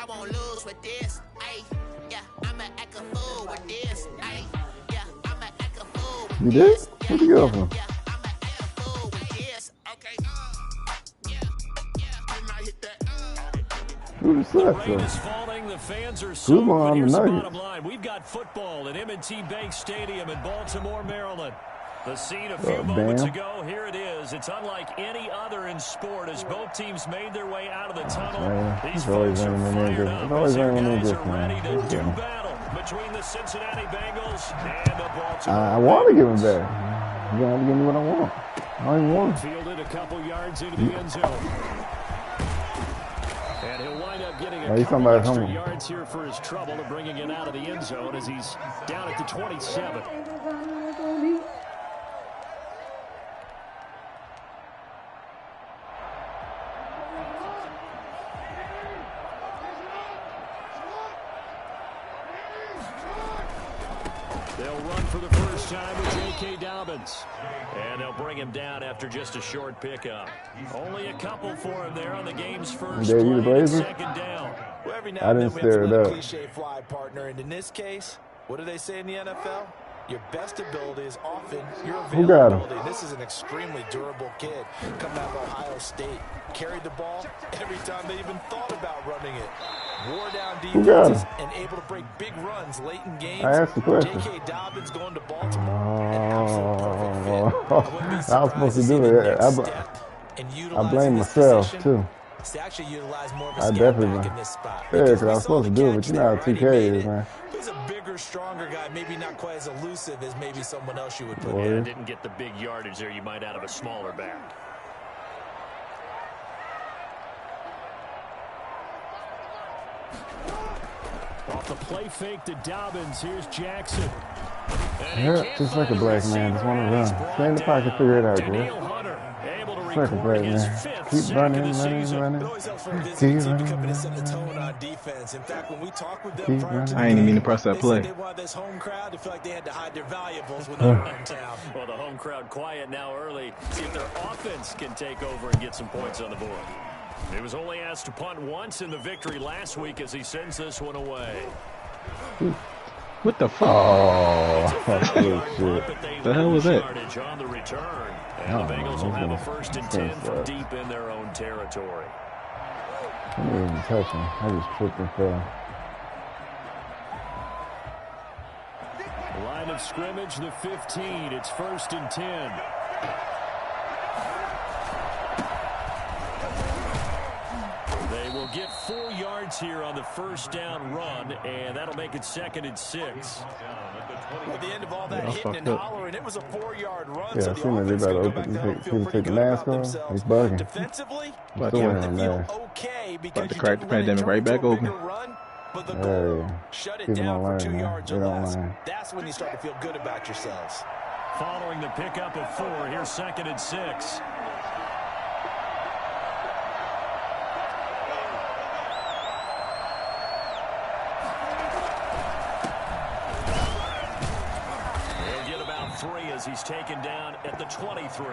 won't lose with this. Ay, yeah, I'ma act a fool with this. Ay, yeah, I'ma act a fool with You did? Where'd you go from? yeah, I'ma act a fool with this. Okay. Yeah, and I hit that. Who the sucks The rain though? is falling. The fans are soaked. Who's But on the here's the Nuggets? bottom line. We've got football at M&T Bank Stadium in Baltimore, Maryland. The scene a few moments ago. Here it is. It's unlike any other in sport as both teams made their way out of the tunnel. These folks are fired up as their guys are ready to do battle between the Cincinnati Bengals and the Baltimore I want to give him back. You gotta give me what I want. I don't even want. Fielded a couple yards into the end zone. And he'll wind up getting a couple extra yards here for his trouble of bringing it out of the end zone as he's down at the 27. They'll run for the first time with J.K. Dobbins. And they'll bring him down after just a short pickup. Only a couple for him there on the game's first play, second down. Well, every now and then we have to let a cliche fly, partner. And in this case, what do they say in the NFL? Your best ability is often your availability. This is an extremely durable kid coming out of Ohio State. Carried the ball every time they even thought about running it. Wore down defenses and able to break big runs late in games. I asked the question. J.K. Dobbins going to Baltimore. An absolute perfect fit. I was supposed to do it. I blame myself too. To actually utilize more of a I scat back in this spot. Yeah, because I was supposed to do it, but you know how 2K is, man. He's a bigger, stronger guy, maybe not quite as elusive as maybe someone else you would put in. Didn't get the big yardage there you might out of a smaller back. Off the play fake to Dobbins. Here's Jackson. Yeah, just like a black man. Just want to run. Stay in the pocket, figure it out, bro. Just like a black man. Keep running. It always helps for a visiting team to come in and set the tone on defense. In fact, when we talk with them prior to the game, I ain't even mean to press that play. They wanted this home crowd to feel like they had to hide their valuables when they were in town. Well, the home crowd quiet now early. See if their offense can take over and get some points on the board. He was only asked to punt once in the victory last week as he sends this one away. What the fuck? Oh, shit. The hell was that? On the return. And the Bengals will have a 1st and 10 from deep in their own territory. I didn't even touch him. I just tripped and fell. Line of scrimmage, the 15. It's 1st and 10. They will get 4 yards here on the first down run, and that'll make it 2nd and 6. At the end of all that hitting and hollering, it was a 4-yard run. Yeah, so as soon as they about to open, people take the mask off, he's bugging. Defensively, but you have to feel okay because to crack the pandemic right back open. But the goal, shut it down for 2 yards or less. That's when you start to feel good about yourselves. Following the pickup of 4, here's 2nd and 6. He's taken down at the 23.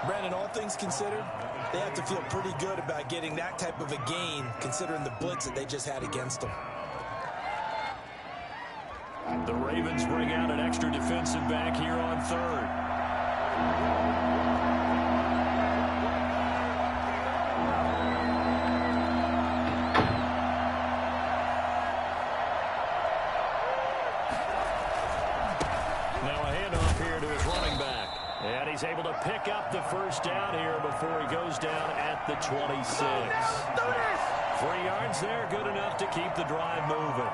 Brandon, all things considered, they have to feel pretty good about getting that type of a gain, considering the blitz that they just had against them. The Ravens bring out an extra defensive back here on 3rd. He's able to pick up the first down here before he goes down at the 26. 3 yards there, good enough to keep the drive moving.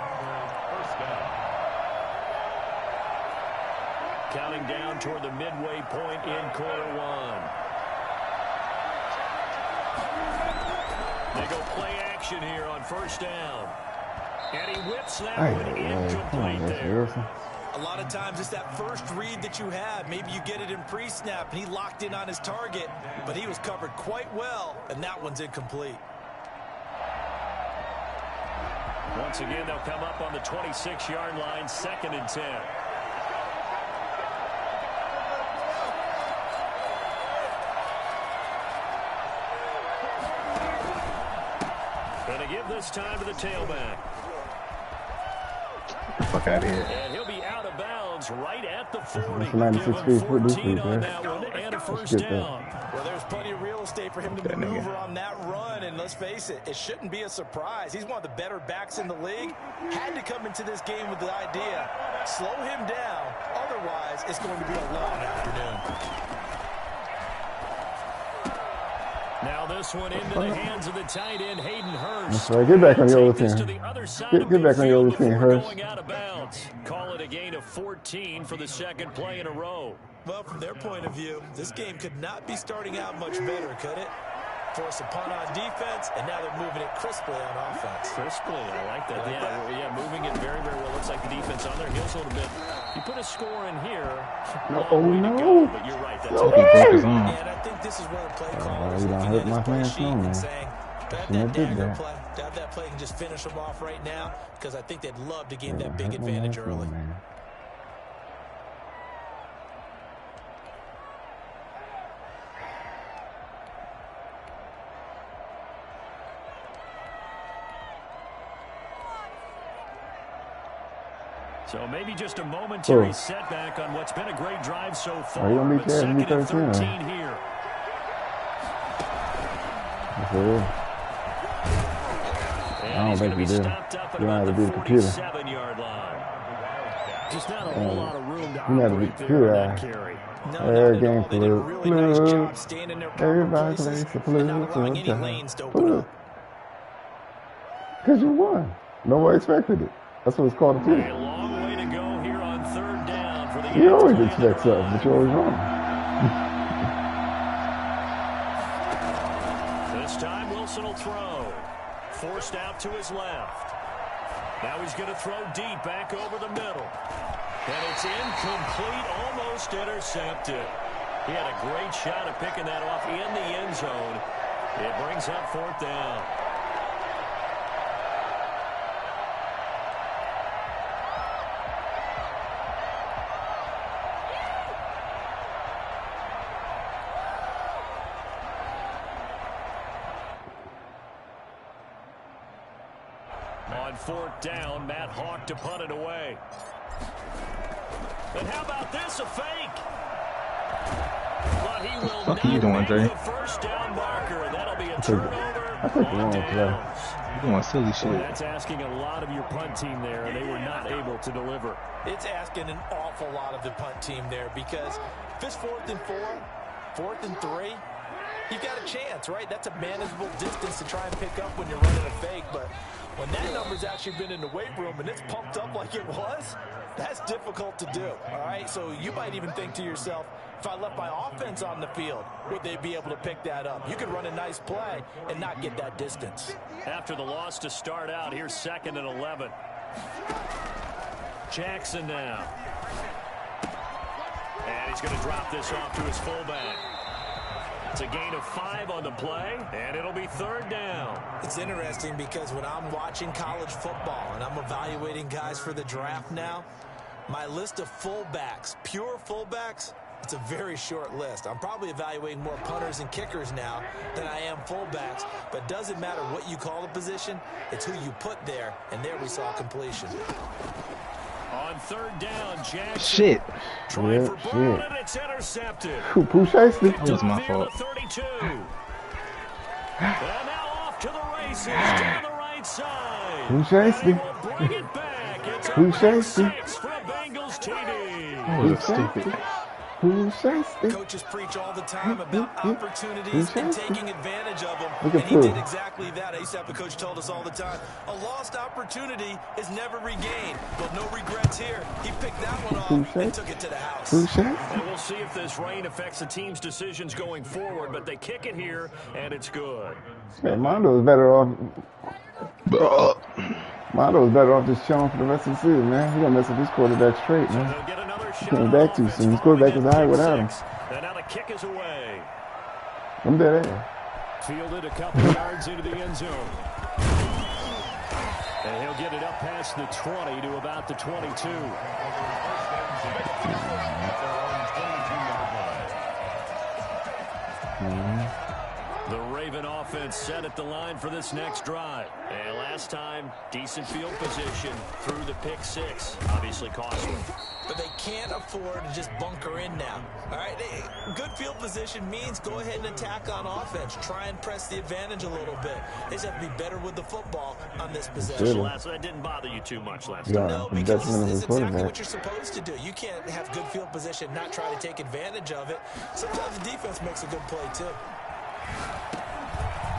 Counting down toward the midway point in quarter 1. They go play action here on 1st down. And he whips that one incomplete there. A lot of times it's that first read that you have. Maybe you get it in pre-snap, and he locked in on his target, but he was covered quite well, and that one's incomplete. Once again, they'll come up on the 26-yard line, 2nd and 10. And to give this time to the tailback. Get the fuck out of here. And he'll be out of bounds right at the 40. That's 96 feet foot this week, on man. that one and a first Let's get down. Well, there's plenty of real estate for him to maneuver on that run, and let's face it, it shouldn't be a surprise. He's one of the better backs in the league. Had to come into this game with the idea, slow him down, otherwise it's going to be a long afternoon. Now this one into the hands of the tight end, Hayden Hurst. That's right. Get back on your old team. Get back on your old team, Hurst. Going out of bounds. Call it a gain of 14 for the second play in a row. Well, from their point of view, this game could not be starting out much better, could it? Force a punt on defense, and now they're moving it crisply on offense. Crisply, I like that. Yeah, moving it very, very well. Looks like the defense on their heels a little bit. You put a score in here. Oh, no. But you're right. That's No, a Broke his arm. And I think this is where the play call is you looking don't at hurt my his play man's sheet no, man. and saying, grab Shouldn't that have did dagger that. play, grab that play and just finish them off right now, because I think they'd love to gain that Yeah, big hurt my advantage man's no, early. man. So maybe just a momentary setback on what's been a great drive so far. you gonna be But there? second You and 13, 13 here. That's it. I don't think you did. You don't have to be the computer. 47-yard line. Just not a whole lot of room to You have to be operate the there computer. on that carry. Every game They did a really nice flu. job staying in their proper Everybody places plays the and not flu. allowing any lanes to open up. Because you won. Nobody expected it. That's what it's called a A flu. long way to go here on third down for the You always Yankees. expect something, but you're always wrong. This time Wilson will throw. Forced out to his left. Now he's going to throw deep back over the middle. And it's incomplete, almost intercepted. He had a great shot at picking that off in the end zone. It brings up fourth down. On fourth down, Matt Hawk to punt it away. And how about this, a fake? But he will What the fuck are you doing, not Dre? make the first down marker, and that'll be a turnover I think the on wrong play. downs. You're doing silly shit. That's asking a lot of your punt team there, and they were not able to deliver. It's asking an awful lot of the punt team there, because if it's 4th and 4, 4th and 3, you've got a chance, right? That's a manageable distance to try and pick up when you're running a fake, but when that number's actually been in the weight room and it's pumped up like it was, that's difficult to do, all right? So you might even think to yourself, if I left my offense on the field, would they be able to pick that up? You could run a nice play and not get that distance. After the loss to start out, here's 2nd and 11. Jackson now. And he's going to drop this off to his fullback. It's a gain of 5 on the play, and it'll be third down. It's interesting because when I'm watching college football and I'm evaluating guys for the draft now, my list of fullbacks, pure fullbacks, it's a very short list. I'm probably evaluating more punters and kickers now than I am fullbacks, but doesn't matter what you call the position, it's who you put there, and there we saw completion. On third down, Jackson. Shit. Trying for Brown, shit. and it's intercepted. Pooh Shiesty. That was my fault. 32. And now off to the races down the right side. Pooh Shiesty. And he will bring it back. It's Pooh over Shiesty. 6 from Bengals TV. That was stupid. Pooh Shiesty. Coaches preach all the time about opportunities and taking advantage of them, Look and at he Pooh. did exactly that. I used to have a coach told us all the time, a lost opportunity is never regained. But no regrets here. He picked that one off and took it to the house. Pooh Shiesty. And we'll see if this rain affects the team's decisions going forward, but they kick it here, and it's good. Man, Mondo's better off. Mondo's better off just chilling for the rest of the season, man. He gonna mess up his quarterback straight, man. They'll get another shot. came back too soon. His quarterback was high without him. And now the kick is away. I'm dead ass. Fielded a couple yards into the end zone. And he'll get it up past the 20 to about the 22. The Raven offense set at the line for this next drive. And last time, decent field position through the pick six. Obviously costly. But they can't afford to just bunker in now. All right, good field position means go ahead and attack on offense. Try and press the advantage a little bit. They just have to be better with the football on this possession. That didn't bother you too much last time. No, because it's exactly what you're supposed to do. You can't have good field position, not try to take advantage of it. Sometimes the defense makes a good play, too.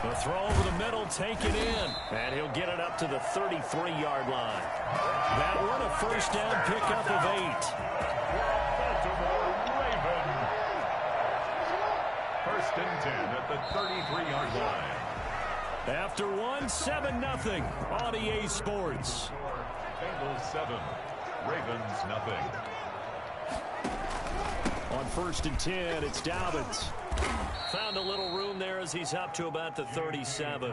The throw over the middle, taken in. And he'll get it up to the 33-yard line. That one a first down pickup of 8. First and 10 at the 33-yard line. After one, 7-0 on EA Sports. Bengals 7, Ravens nothing. On first and 10, it's Dobbins. Found a little room there as he's up to about the 37.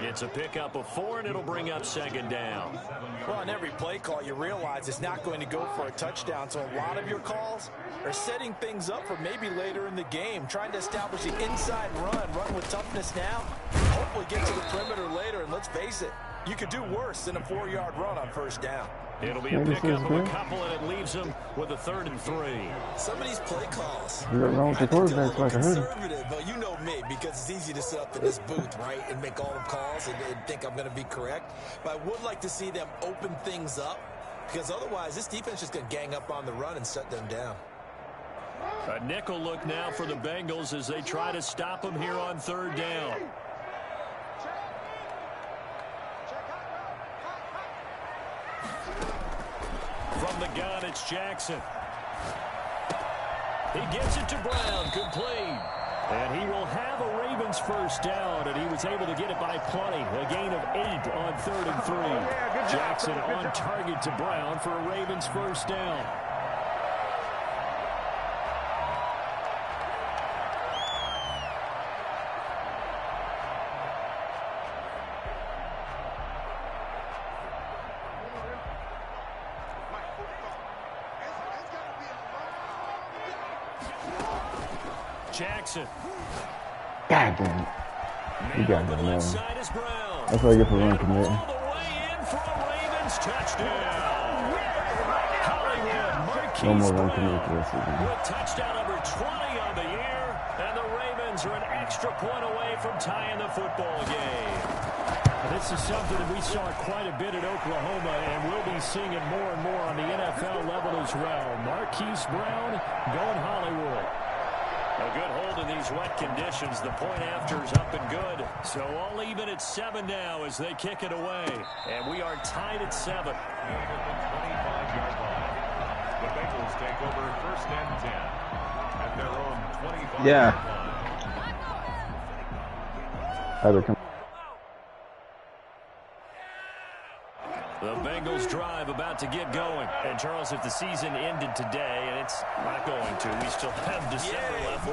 It's a pickup of 4, and it'll bring up second down. Well, on every play call, you realize it's not going to go for a touchdown. So a lot of your calls are setting things up for maybe later in the game, trying to establish the inside run with toughness now, hopefully get to the perimeter later. And let's face it, you could do worse than a 4-yard run on first down. It'll be a pickup of a couple, and it leaves them with a 3rd and 3. Some of these play calls, You're wrong with the quarterback, like I heard. Conservative, but you know me, because it's easy to sit up in this booth, right, and make all the calls and think I'm going to be correct. But I would like to see them open things up, because otherwise this defense is just going to gang up on the run and shut them down. A nickel look now for the Bengals as they try to stop them here on 3rd down. From the gun, it's Jackson. He gets it to Brown. Good play. And he will have a Ravens first down, and he was able to get it by plenty. A gain of 8 on 3rd and 3. Jackson on target to Brown for a Ravens first down. Jackson. God damn it. You got it, man. That's what I get for running commit. All the way in for a Ravens touchdown. Hollywood, No more run Marquise commit for Brown this season. with touchdown number 20 on the year, and the Ravens are an extra point away from tying the football game. This is something that we saw quite a bit at Oklahoma, and we'll be seeing it more and more on the NFL level as well. Marquise Brown going Hollywood. A good hold in these wet conditions. The point after is up and good. So all even at 7 now as they kick it away. And we are tied at 7. The 25-yard line. The Bengals take over first and 10 at their own 25-yard line. The Bengals drive about to get going. And, Charles, if the season ended today, and it's not going to, we still have December left.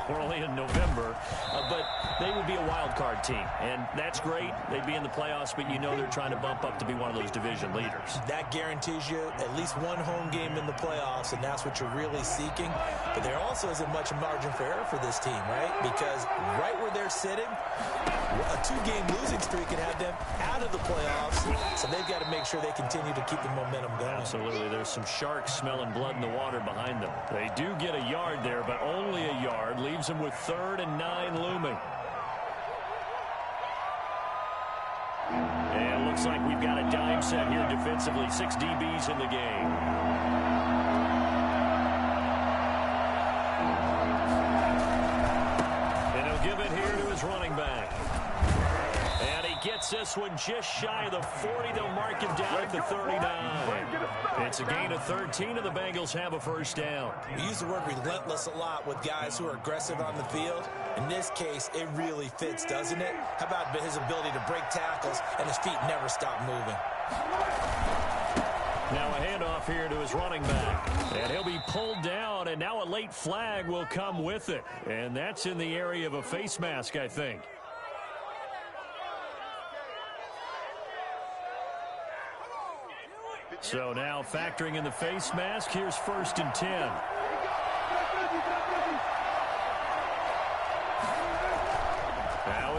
We're only in November. But they would be a wild card team. And that's great. They'd be in the playoffs, but you know they're trying to bump up to be one of those division leaders. That guarantees you at least one home game in the playoffs, and that's what you're really seeking. But there also isn't much margin for error for this team, right? Because right where they're sitting, a 2-game losing streak can have them out of the playoffs. So they've got to make sure they continue to keep the momentum going. Absolutely. There's some sharks smelling blood in the water behind them. They do get a yard there, but only a yard. Leaves them with 3rd and 9 looming. And it looks like we've got a dime set here defensively. 6 DBs in the game. And he'll give it here to his running back. And he gets this one just shy of the 40. They'll mark him down at the 39. It's a gain of 13, and the Bengals have a first down. We use the word relentless a lot with guys who are aggressive on the field. In this case, it really fits, doesn't it? How about his ability to break tackles and his feet never stop moving? Now a handoff here to his running back. And he'll be pulled down, and now a late flag will come with it. And that's in the area of a face mask, I think. So now factoring in the face mask, here's 1st and 10.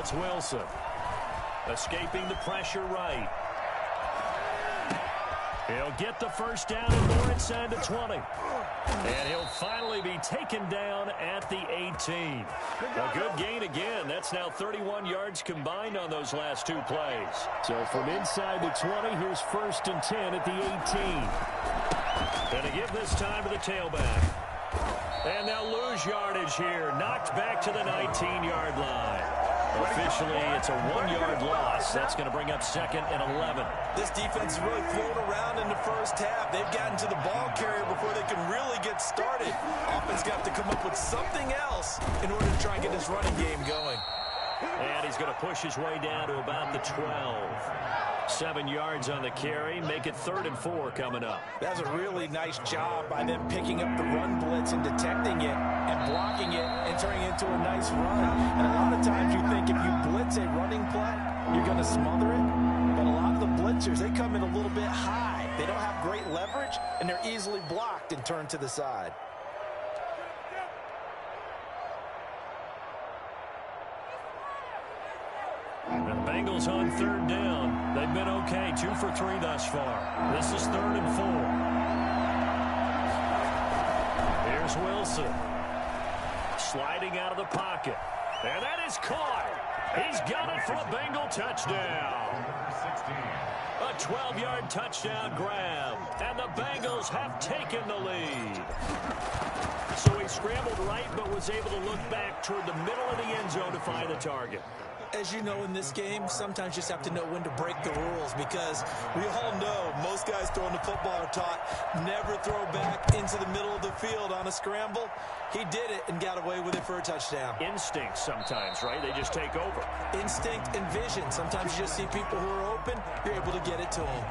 It's Wilson. Escaping the pressure right. He'll get the first down and more inside the 20. And he'll finally be taken down at the 18. A good gain again. That's now 31 yards combined on those last 2 plays. So from inside the 20, here's 1st and 10 at the 18. Going to give this time to the tailback. And they'll lose yardage here. Knocked back to the 19-yard line. Officially, it's a 1-yard loss. That's going to bring up 2nd and 11. This defense is really floating around in the first half. They've gotten to the ball carrier before they can really get started. Offense got to come up with something else in order to try and get this running game going. And he's going to push his way down to about the 12. 7 yards on the carry. Make it 3rd and 4 coming up. That's a really nice job by them picking up the run blitz and detecting it and blocking it and turning it into a nice run. And a lot of times you think if you blitz a running play, you're going to smother it. But a lot of the blitzers, they come in a little bit high. They don't have great leverage, and they're easily blocked and turned to the side. And the Bengals on 3rd down. They've been okay, 2 for 3 thus far. This is 3rd and 4. Here's Wilson. Sliding out of the pocket. And that is caught. He's got it for a Bengal touchdown. A 12-yard touchdown grab. And the Bengals have taken the lead. So he scrambled right, but was able to look back toward the middle of the end zone to find the target. As you know, in this game, sometimes you just have to know when to break the rules, because we all know most guys throwing the football are taught never throw back into the middle of the field on a scramble. He did it and got away with it for a touchdown. Instinct sometimes, right? They just take over. Instinct and vision. Sometimes you just see people who are open, you're able to get it to them.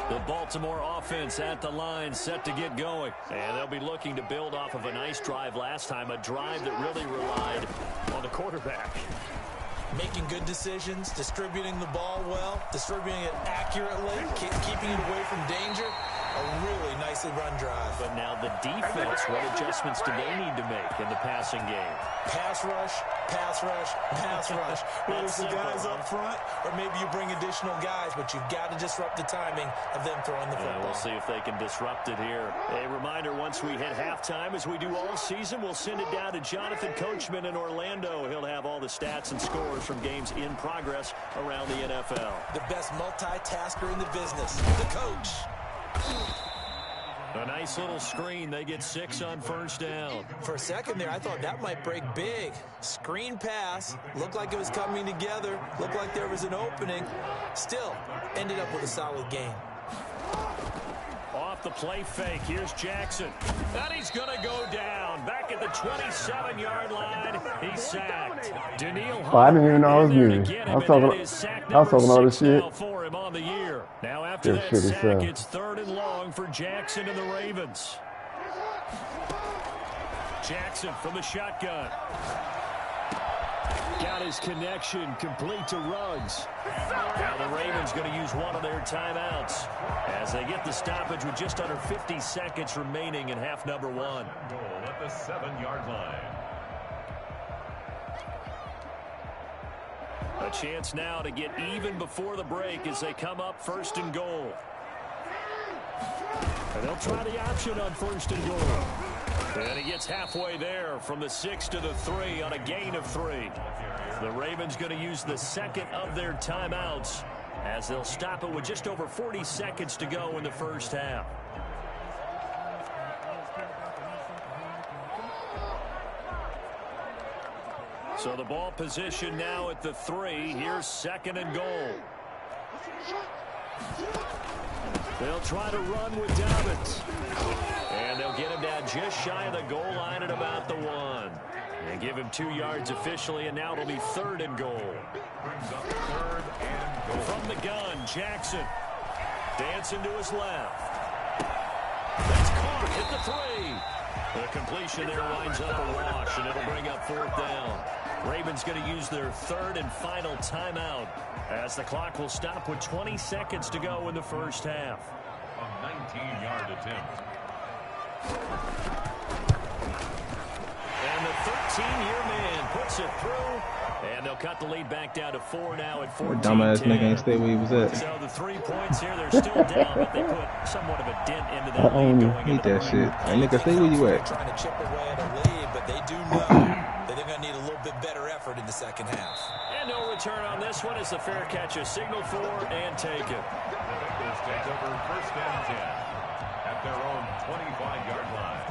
The Baltimore offense at the line, set to get going. And they'll be looking to build off of a nice drive last time, a drive that really relied on the quarterback. Making good decisions, distributing the ball well, distributing it accurately, keeping it away from danger. A really nicely run drive. But now the defense, what adjustments do they need to make in the passing game? Pass rush, pass rush, pass rush. Whether it's the guys up front or maybe you bring additional guys, but you've got to disrupt the timing of them throwing the football. We'll see if they can disrupt it here. A reminder, once we hit halftime, as we do all season, we'll send it down to Jonathan Coachman in Orlando. He'll have all the stats and scores from games in progress around the NFL. The best multitasker in the business, the coach. A nice little screen. They get 6 on 1st down. For a second there, I thought that might break big. Screen pass. Looked like it was coming together. Looked like there was an opening. Still, ended up with a solid game. Off the play fake. Here's Jackson. And he's going to go down. Back at the 27-yard line. He's sacked. I didn't even know it was me. I was talking all this shit. For him on the year. Now after that sack, it's 3rd and long for Jackson and the Ravens. Jackson from the shotgun. Got his connection complete to Ruggs. Now the Ravens going to use one of their timeouts as they get the stoppage with just under 50 seconds remaining in half number 1. Goal at the 7-yard line. A chance now to get even before the break as they come up 1st and goal. And they'll try the option on 1st and goal. And he gets halfway there from the 6 to the 3 on a gain of 3. The Ravens going to use the 2nd of their timeouts as they'll stop it with just over 40 seconds to go in the 1st half. So the ball position now at the 3. Here's 2nd and goal. They'll try to run with Dobbins. And they'll get him down just shy of the goal line at about the 1. And give him 2 yards officially, and now it'll be 3rd and goal. From the gun, Jackson. Dancing to his left. That's caught at the 3. The completion there winds up a wash, and it'll bring up 4th down. Ravens going to use their third and final timeout as the clock will stop with 20 seconds to go in the first half. A 19-yard attempt. And the 13-year man puts it through. And they'll cut the lead back down to 4 now at 14-10. Dumbass nigga ain't stay where he was at. So the 3 points here, they're still down, but they put somewhat of a dent into that lead going Hate into that the shit. Hey, nigga, stay where you at. Trying to chip away at a lead, but they do know that they're going to need a little bit better effort in the second half. And no return on this one as the fair catch is signaled for and taken. This takes over first and 10 at their own 25-yard line.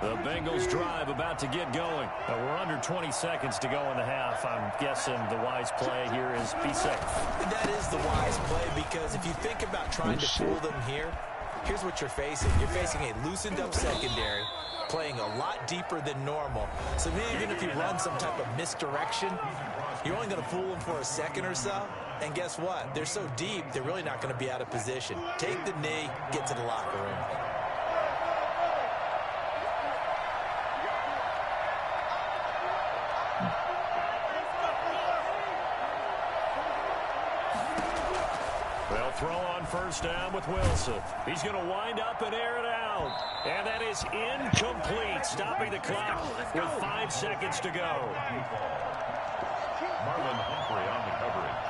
The Bengals drive about to get going. We're under 20 seconds to go in the half. I'm guessing the wise play here is be safe. That is the wise play because if you think about trying to fool them here, here's what you're facing. You're facing a loosened up secondary, playing a lot deeper than normal. So even if you run some type of misdirection, you're only going to fool them for a second or so. And guess what? They're so deep, they're really not going to be out of position. Take the knee, get to the locker room. They'll throw on first down with Wilson. He's going to wind up and air it out. And that is incomplete, stopping the clock with 5 seconds to go. Marlon Humphrey on the coverage.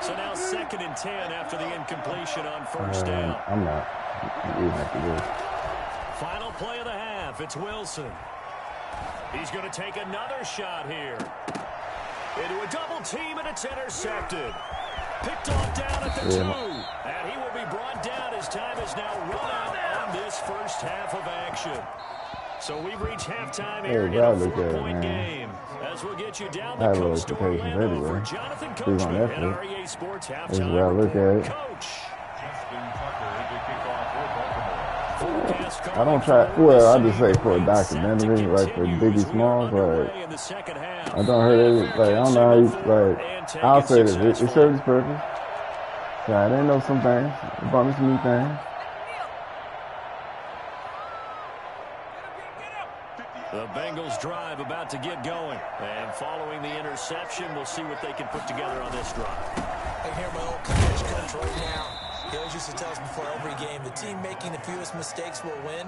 So now 2nd and 10 after the incompletion on first down. I'm not. You have to do it. Final play of the half. It's Wilson. He's going to take another shot here. Into a double team, and it's intercepted. Picked off down at the 2. And he will be brought down as time is now run out on this first half of action. So we've reached halftime here in a 4-point game. As we'll get you down the coast to Orlando for Jonathan Coachman at REA Sports Halftime. Coach. I don't try, well, I just say for a documentary, like for Biggie Smalls, like, I don't heard it, like, I don't know how you, like, I'll say this, it served its purpose. So I didn't know some things, it brought me some new things. The Bengals drive about to get going. And following the interception, we'll see what they can put together on this drive. I hear my old college coach right now. He always used to tell us before every game, the team making the fewest mistakes will win.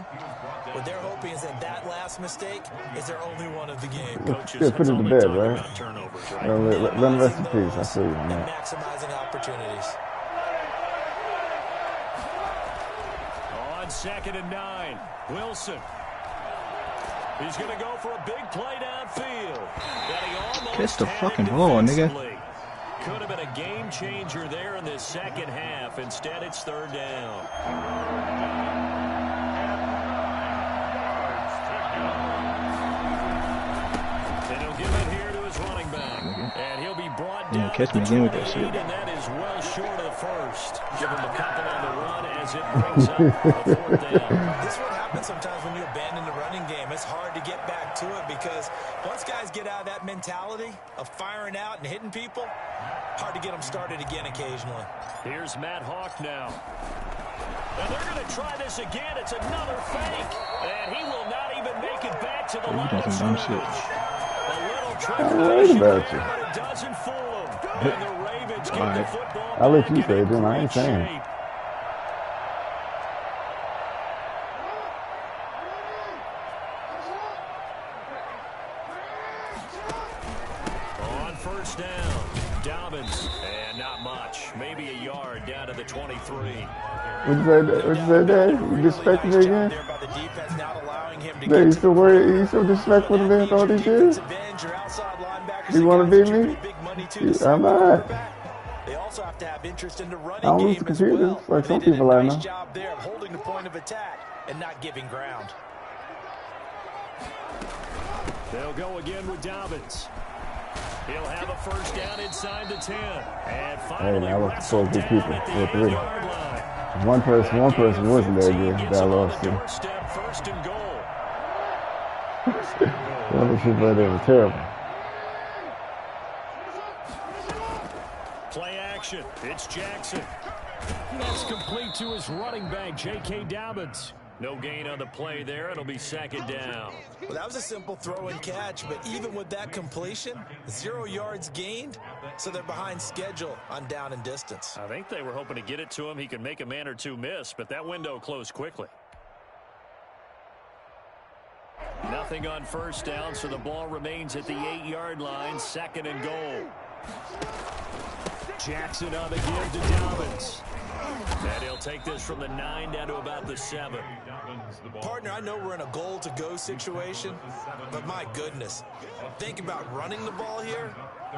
What they're hoping is that that last mistake is their only one of the game. Yeah, put it to bed, right? Let them rest in peace. I feel you on that. Maximizing opportunities. On 2nd and 9, Wilson. He's going to go for a big play downfield. Catch the fucking ball, nigga. Could have been a game changer there in this second half. Instead, it's 3rd down. And he'll give it here to his running back. And he'll be brought down catch me again with that shit. And that is well short of the first. Give him a couple on the run as it brings up a 4th down. This is what happens sometimes when you abandon the running game. It's hard to get back to it because once guys get out of that mentality of firing out and hitting people, hard to get them started again occasionally. Here's Matt Hawk now. And they're going to try this again. It's another fake. And he will not even make it back to the line of scrimmage. A little trick but it doesn't fool him. And the Ravens get the football. I'll let you say it, then I ain't saying. On first down, Dobbins, and not much. Maybe a yard down to the 23. What you say, Dad? You disrespecting me again? Dad, you still worried? You still disrespectful to me after all these years? You want to beat me? I'm not. They also have to have interest in the running I don't lose game the as computers well. like some people I know. Nice job there of holding the point of attack and not giving ground. They'll go again with Dobbins. He'll have a first down inside the 10. And finally, hey, I was supposed to be people for 3. line. One person wasn't there good. That I lost to. First and goal. One of the people there was terrible. Play action. It's Jackson. That's complete to his running back, J.K. Dobbins. No gain on the play there. It'll be second down. Well, that was a simple throw and catch, but even with that completion, 0 yards gained, so they're behind schedule on down and distance. I think they were hoping to get it to him. He could make a man or two miss, but that window closed quickly. Nothing on first down, so the ball remains at the 8-yard line, second and goal. Jackson on the give to Dobbins. And he'll take this from the 9 down to about the 7. Partner, I know we're in a goal-to-go situation, but my goodness, think about running the ball here.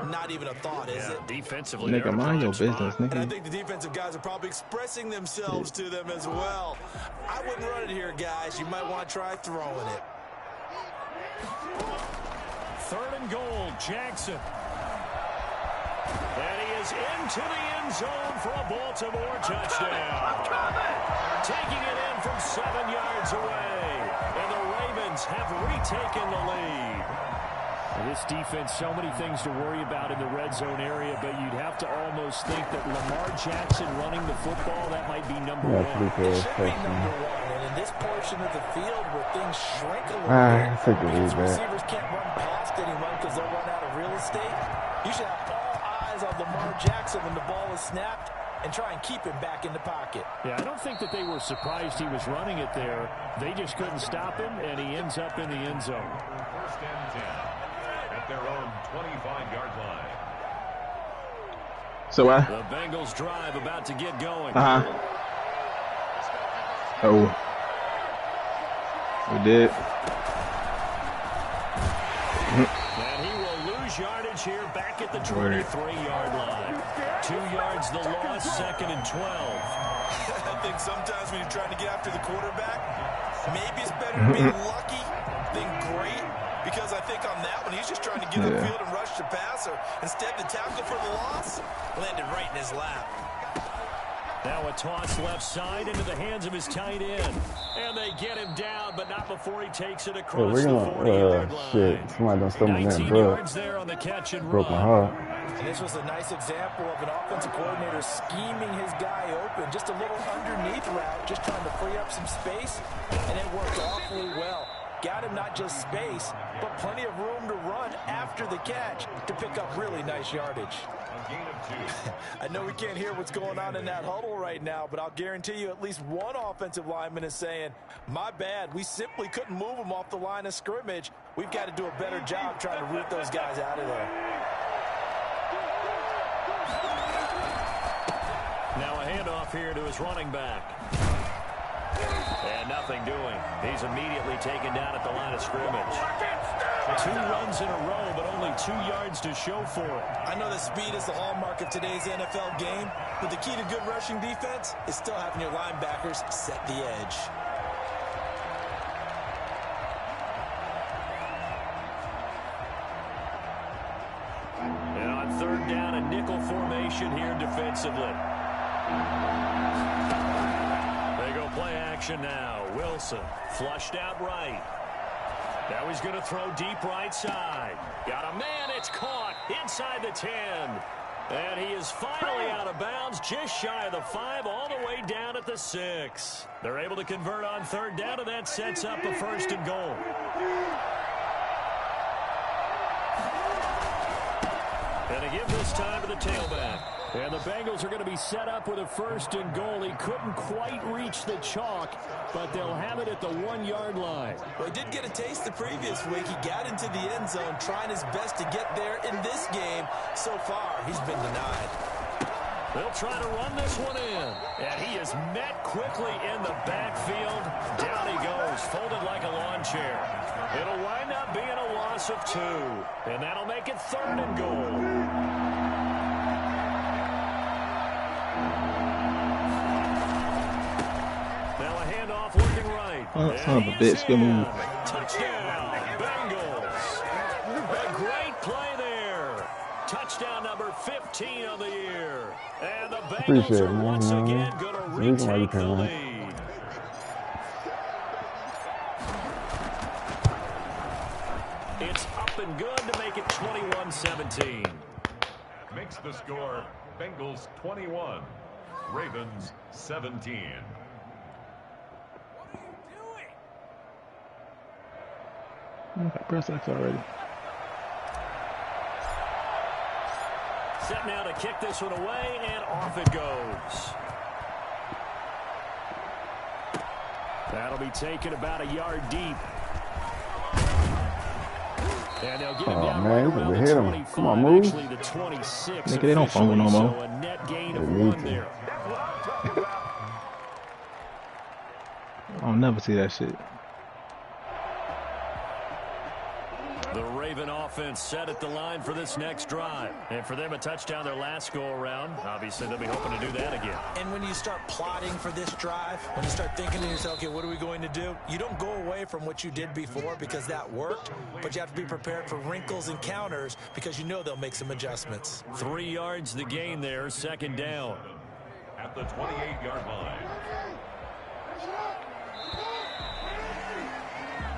Not even a thought, is it? Defensively, nigga, mind your business, nigga. And I think the defensive guys are probably expressing themselves to them as well. I wouldn't run it here, guys. You might want to try throwing it. Third and goal, Jackson. And he is into the end zone for a Baltimore touchdown. Taking it in from 7 yards away. And the Ravens have retaken the lead. This defense, so many things to worry about in the red zone area, but you'd have to almost think that Lamar Jackson running the football, that might be number one. It should be number one. And in this portion of the field where things shrink a little bit, because receivers can't run past anyone because they'll run out of real estate, you should have all eyes on Lamar Jackson when the ball is snapped and try and keep him back in the pocket. Yeah, I don't think that they were surprised he was running it there. They just couldn't stop him, and he ends up in the end zone. First and 10 at their own 25-yard line. So the Bengals drive about to get going. Oh, we did. And he will lose yardage here back at the 23-yard line. 2 yards the loss, second and 12. I think sometimes when you're trying to get after the quarterback, maybe it's better to be lucky than great, because I think on that one, he's just trying to get upfield and rush the passer. Instead, the tackle for the loss landed right in his lap. Now a toss left side into the hands of his tight end. And they get him down, but not before he takes it across the 40-yard line. Shit, somebody done stole my man, bro. There on the catch and broke run. my heart. And this was a nice example of an offensive coordinator scheming his guy open. Just a little underneath route, just trying to free up some space, and it worked awfully well. Got him not just space, but plenty of room to run after the catch to pick up really nice yardage. I know we can't hear what's going on in that huddle right now, but I'll guarantee you at least one offensive lineman is saying, my bad, we simply couldn't move him off the line of scrimmage. We've got to do a better job trying to root those guys out of there. Now a handoff here to his running back. And nothing doing. He's immediately taken down at the line of scrimmage. 2 runs in a row, but only 2 yards to show for it. I know that speed is the hallmark of today's NFL game, but the key to good rushing defense is still having your linebackers set the edge. And on third down, a nickel formation here defensively. They go play action now. Wilson flushed out right. Now he's going to throw deep right side. Got a man, it's caught inside the 10. And he is finally out of bounds, just shy of the 5, all the way down at the 6. They're able to convert on third down, and that sets up a first and goal. And a give this time to the tailback. And the Bengals are going to be set up with a first and goal. He couldn't quite reach the chalk, but they'll have it at the 1-yard line. Well, he did get a taste the previous week. He got into the end zone, trying his best to get there in this game. So far, he's been denied. They'll try to run this one in. And he is met quickly in the backfield. Down he goes, folded like a lawn chair. It'll wind up being a loss of 2. And that'll make it third and goal. Looking right. Oh, son of a bitch. Good move. Touchdown, Bengals. A great play there. Touchdown number 15 of the year. And the Bengals are once again going to retake the lead. It's up and good to make it 21-17. Makes the score Bengals 21, Ravens 17. Press X already. Set now to kick this one away, and off it goes. That'll be taken about a yard deep. And they'll get him down right around the 25, come on, move. actually the 26. Nigga, they don't fumble no more. So a net gain of 1 there. I'll never see that shit. The Raven offense set at the line for this next drive. And for them, a touchdown their last go-around. Obviously, they'll be hoping to do that again. And when you start plotting for this drive, when you start thinking to yourself, okay, what are we going to do? You don't go away from what you did before because that worked, but you have to be prepared for wrinkles and counters because you know they'll make some adjustments. 3 yards the gain there, second down. At the 28-yard line.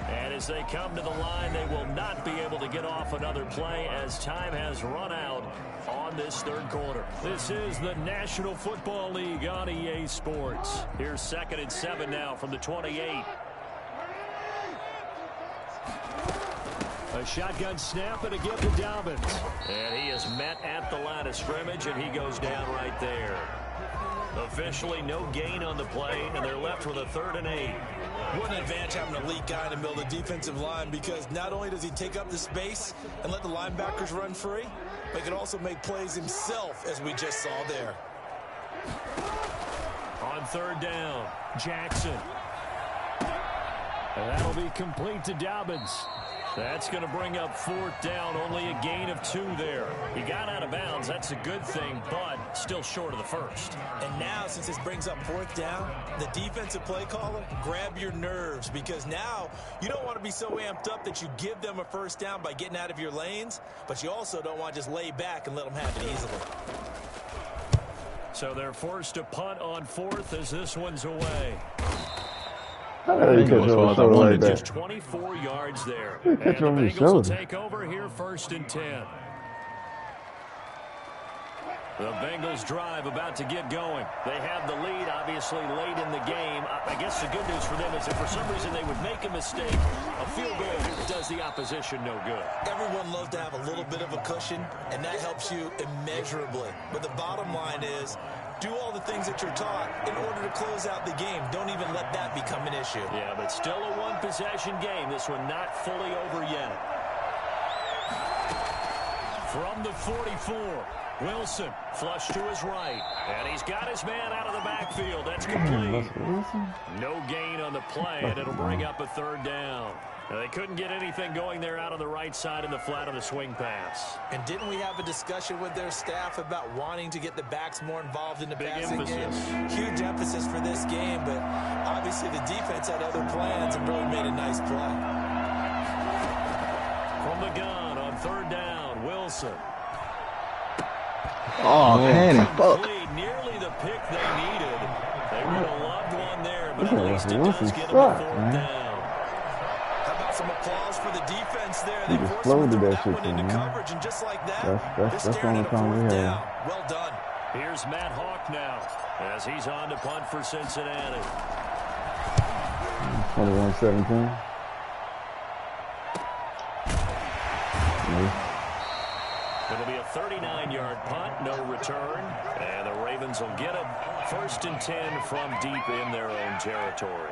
And as they come to the line, they will not be able to get off another play as time has run out on this third quarter. This is the National Football League on EA Sports. Here's 2nd and 7 now from the 28. A shotgun snap and a give to Dobbins. And he is met at the line of scrimmage, and he goes down right there. Officially no gain on the play, and they're left with a 3rd and 8. What an advantage having an elite guy in the middle of the defensive line, because not only does he take up the space and let the linebackers run free, but he can also make plays himself, as we just saw there. On 3rd down, Jackson. And that'll be complete to Dobbins. That's going to bring up 4th down, only a gain of 2 there. He got out of bounds, that's a good thing, but still short of the first. And now, since this brings up 4th down, the defensive play caller, grab your nerves, because now you don't want to be so amped up that you give them a 1st down by getting out of your lanes, but you also don't want to just lay back and let them have it easily. So they're forced to punt on 4th as this one's away. Just 24 yards there. And the Bengals will take over here 1st and 10. The Bengals drive about to get going. They have the lead, obviously, late in the game. I guess the good news for them is if for some reason they would make a mistake, a field goal does the opposition no good. Everyone loves to have a little bit of a cushion, and that helps you immeasurably. But the bottom line is, do all the things that you're taught in order to close out the game. Don't even let that become an issue. Yeah, but still a one-possession game. This one not fully over yet. From the 44, Wilson flush to his right. And he's got his man out of the backfield. That's complete. No gain on the play, and it'll bring up a 3rd down. Now, they couldn't get anything going there out on the right side in the flat of the swing pass. And didn't we have a discussion with their staff about wanting to get the backs more involved in the passing game? Huge emphasis for this game, but obviously the defense had other plans and really made a nice play. From the gun on 3rd down, Wilson. Oh, man, fuck. Nearly the pick they needed. They would have loved one there, but at least it does get them a 4th down. Some applause for the defense there. They forced him to throw that one into coverage, and just like that, they're staring at a 4th down. Well done. Here's Matt Hawk now as he's on to punt for Cincinnati. 21-17. It'll be a 39-yard punt, no return, and the Ravens will get it 1st and 10 from deep in their own territory.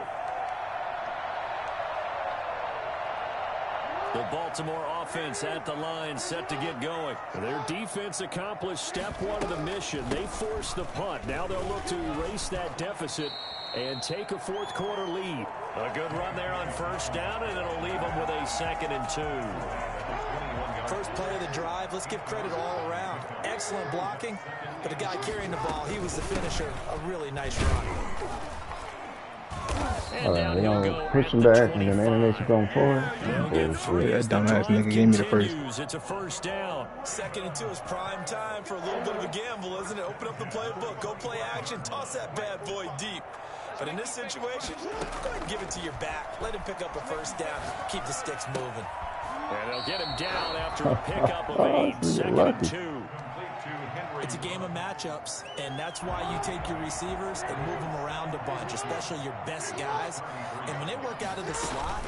The Baltimore offense at the line set to get going. Their defense accomplished step 1 of the mission. They forced the punt. Now they'll look to erase that deficit and take a 4th quarter lead. A good run there on 1st down, and it'll leave them with a 2nd and 2. First play of the drive, let's give credit all around. Excellent blocking, but the guy carrying the ball, he was the finisher. A really nice run. They're going to push him back, and then the animation going forward. That dumbass nigga gave me the first. It's a 1st down. 2nd and 2 is prime time for a little bit of a gamble, isn't it? Open up the playbook, go play action, toss that bad boy deep. But in this situation, go ahead and give it to your back. Let him pick up a 1st down. Keep the sticks moving. And they'll get him down after a pickup of 8. 2nd and 2. It's a game of matchups, and that's why you take your receivers and move them around a bunch, especially your best guys. And when they work out of the slot,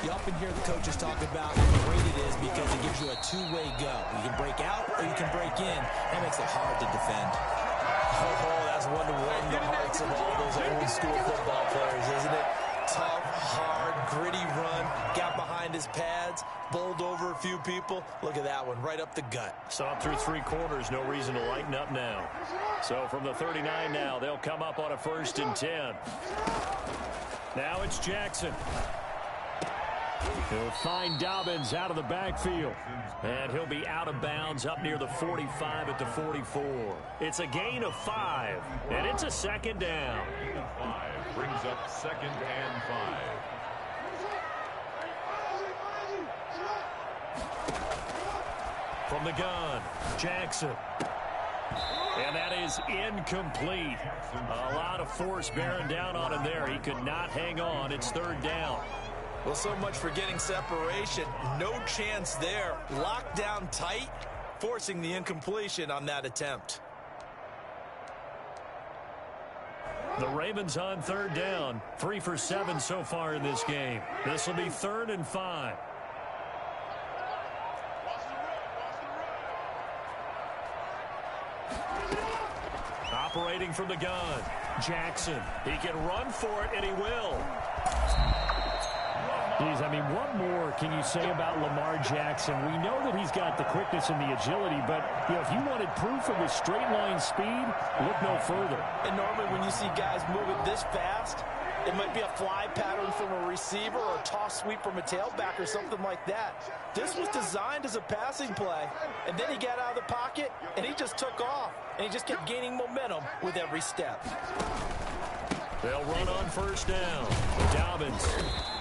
you often hear the coaches talk about how great it is because it gives you a two-way go. You can break out or you can break in. That makes it hard to defend. Oh, that's one to win the hearts of all those old-school football players, isn't it? Tough, hard, gritty run, got behind his pads, bowled over a few people. Look at that one, right up the gut. Saw through 3 quarters, no reason to lighten up now. So from the 39 now, they'll come up on a 1st and 10. Now it's Jackson. He'll find Dobbins out of the backfield. And he'll be out of bounds up near the 45 at the 44. It's a gain of 5, and it's a 2nd down. 5 brings up 2nd and 5. From the gun, Jackson. And that is incomplete. A lot of force bearing down on him there. He could not hang on. It's 3rd down. Well, so much for getting separation. No chance there. Locked down tight, forcing the incompletion on that attempt. The Ravens on 3rd down. 3 for 7 so far in this game. This will be 3rd and 5. Operating from the gun, Jackson. He can run for it, and he will. Geez, I mean, what more can you say about Lamar Jackson? We know that he's got the quickness and the agility, but if you wanted proof of his straight line speed, look no further. And normally when you see guys move it this fast, it might be a fly pattern from a receiver or a toss sweep from a tailback or something like that. This was designed as a passing play, and then he got out of the pocket, and he just took off, and he just kept gaining momentum with every step. They'll run on 1st down. Dobbins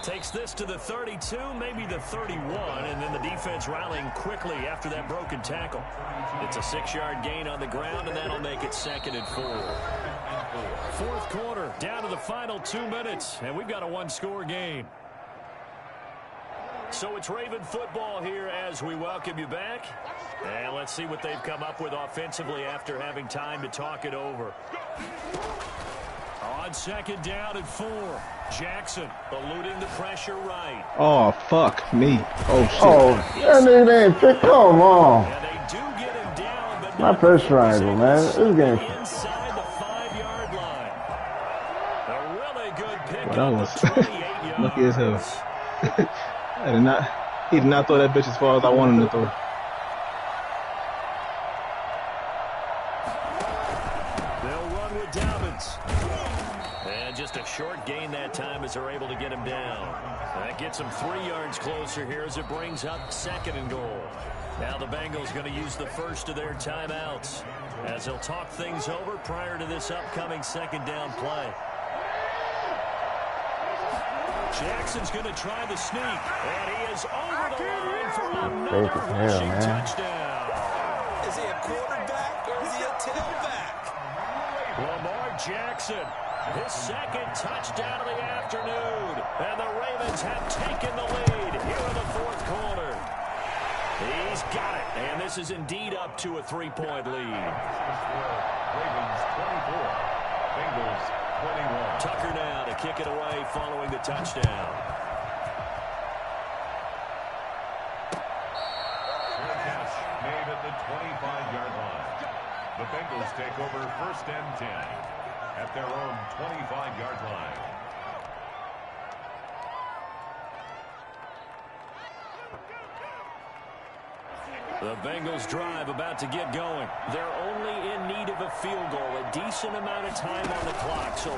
takes this to the 32, maybe the 31, and then the defense rallying quickly after that broken tackle. It's a 6-yard gain on the ground, and that'll make it 2nd and 4. 4th quarter, down to the final 2 minutes, and we've got a 1-score game. So it's Raven football here as we welcome you back. And let's see what they've come up with offensively after having time to talk it over. On 2nd down and 4, Jackson eluding the pressure right. Oh, fuck me. Oh, shit. Oh, that nigga ain't pick. Come on. And they do get him down, but My press triangle, man. This game. Inside the 5-yard line. A really good pick Well, up that of 28 yards. lucky as hell. He did not throw that bitch as far as I wanted him to throw. They'll run with Dobbins. And just a short gain that time as they're able to get him down. That gets him 3 yards closer here as it brings up 2nd and goal. Now the Bengals going to use the first of their timeouts as they'll talk things over prior to this upcoming 2nd down play. Jackson's going to try the sneak, and he is over the line for another rushing touchdown. Is he a quarterback or is he a tailback? Lamar Jackson, his 2nd touchdown of the afternoon, and the Ravens have taken the lead here in the 4th quarter. He's got it, and this is indeed up to a 3-point lead. Ravens 24, Bengals 21. Tucker now to kick it away following the touchdown. Catch made at the 25-yard line. The Bengals take over 1st and 10 at their own 25-yard line. The Bengals drive about to get going. They're only in need of a field goal, a decent amount of time on the clock. So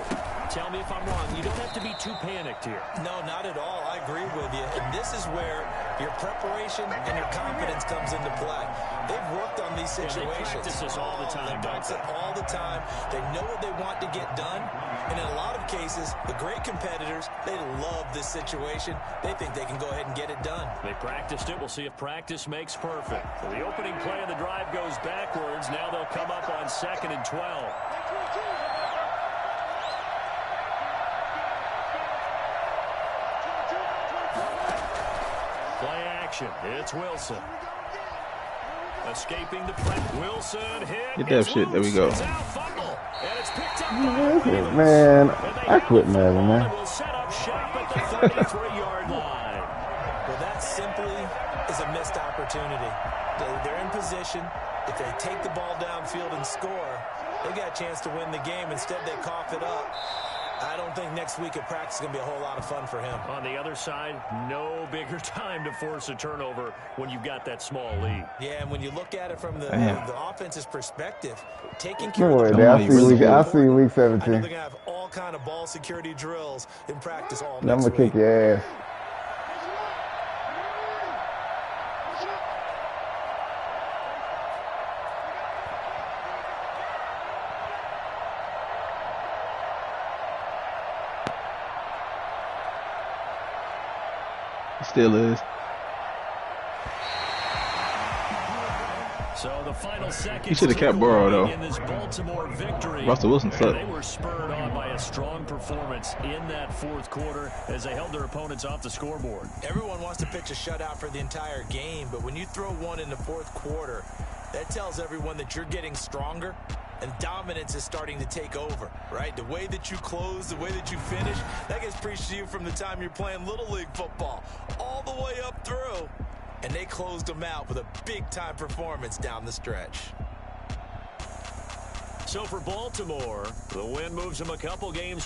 tell me if I'm wrong. You don't have to be too panicked here. No, not at all. I agree with you. And this is where your preparation and your confidence comes into play. They've worked on these situations. They practice this all the time. They practice it all the time. They know what they want to get done. And in a lot of cases, the great competitors, they love this situation. They think they can go ahead and get it done. They practiced it. We'll see if practice makes perfect. So the opening play of the drive goes backwards. Now they'll come up on 2nd and 12. Play action. It's Wilson. Escaping the play. Wilson hit. Get that shit. There we go. Man, I quit Madden, man. Will set up shop at the 33-yard line. Well, that simply is a missed opportunity. They're in position. If they take the ball downfield and score, they got a chance to win the game. Instead, they cough it up. I don't think next week at practice is going to be a whole lot of fun for him. On the other side, no bigger time to force a turnover when you've got that small lead. Yeah, and when you look at it from the offense's perspective, taking Don't care of worry, the I'll see you week 17. I know they're going to have all kind of ball security drills in practice all I'm next going to kick your ass. Still is. So the final second. He should have kept Burrow though. In this Baltimore victory. Russell Wilson sucked. They were spurred on by a strong performance in that fourth quarter as they held their opponents off the scoreboard. Everyone wants to pitch a shutout for the entire game, but when you throw one in the fourth quarter, that tells everyone that you're getting stronger and dominance is starting to take over, right? The way that you close, the way that you finish, that gets preached to you from the time you're playing Little League football all the way up through. And they closed them out with a big-time performance down the stretch. So for Baltimore, the win moves them a couple games